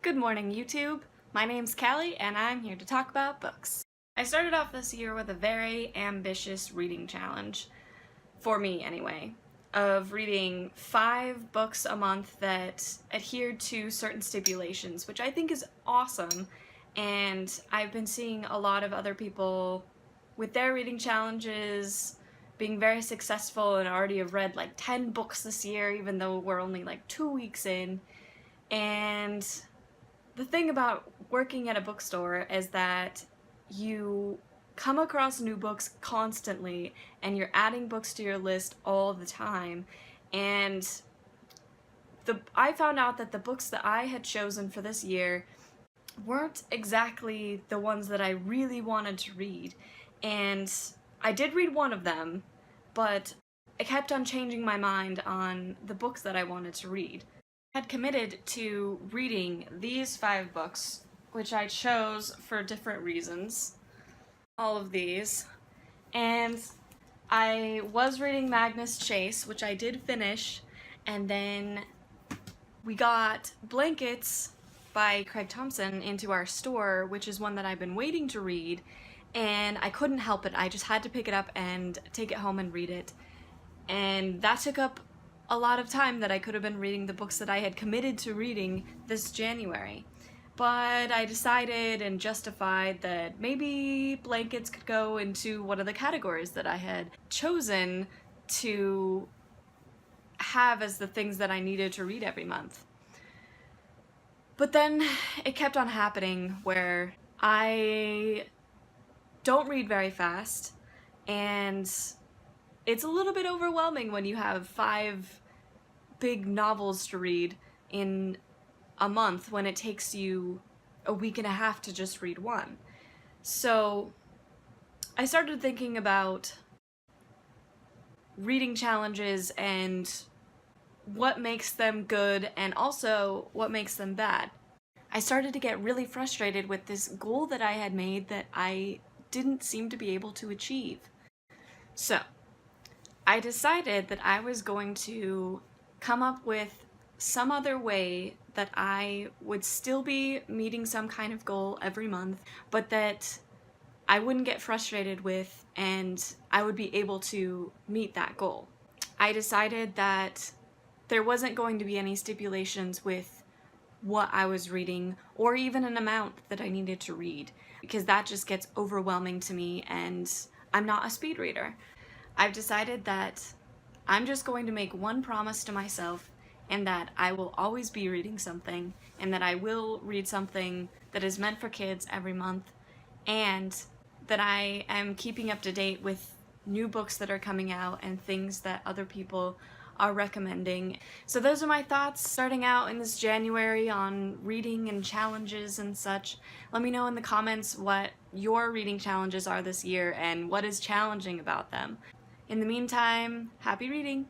Good morning, YouTube. My name's Kalli, and I'm here to talk about books. I started off this year with a very ambitious reading challenge, for me anyway, of reading 5 books a month that adhered to certain stipulations, which I think is awesome, and I've been seeing a lot of other people with their reading challenges being very successful and already have read like 10 books this year, even though we're only like 2 weeks in. And the thing about working at a bookstore is that you come across new books constantly and you're adding books to your list all the time. And I found out that the books that I had chosen for this year weren't exactly the ones that I really wanted to read. And I did read one of them, but I kept on changing my mind on the books that I wanted to read. I had committed to reading these 5 books, which I chose for different reasons, all of these, and I was reading Magnus Chase, which I did finish, and then we got Blankets by Craig Thompson into our store, which is one that I've been waiting to read, and I couldn't help it. I just had to pick it up and take it home and read it, and that took up a lot of time that I could have been reading the books that I had committed to reading this January. But I decided and justified that maybe Blankets could go into one of the categories that I had chosen to have as the things that I needed to read every month. But then it kept on happening where I don't read very fast, and it's a little bit overwhelming when you have 5 big novels to read in a month when it takes you a week and a half to just read one. So I started thinking about reading challenges and what makes them good and also what makes them bad. I started to get really frustrated with this goal that I had made that I didn't seem to be able to achieve. So I decided that I was going to come up with some other way that I would still be meeting some kind of goal every month, but that I wouldn't get frustrated with and I would be able to meet that goal. I decided that there wasn't going to be any stipulations with what I was reading or even an amount that I needed to read, because that just gets overwhelming to me and I'm not a speed reader. I've decided that I'm just going to make one promise to myself, and that I will always be reading something, and that I will read something that is meant for kids every month, and that I am keeping up to date with new books that are coming out and things that other people are recommending. So those are my thoughts starting out in this January on reading and challenges and such. Let me know in the comments what your reading challenges are this year and what is challenging about them. In the meantime, happy reading!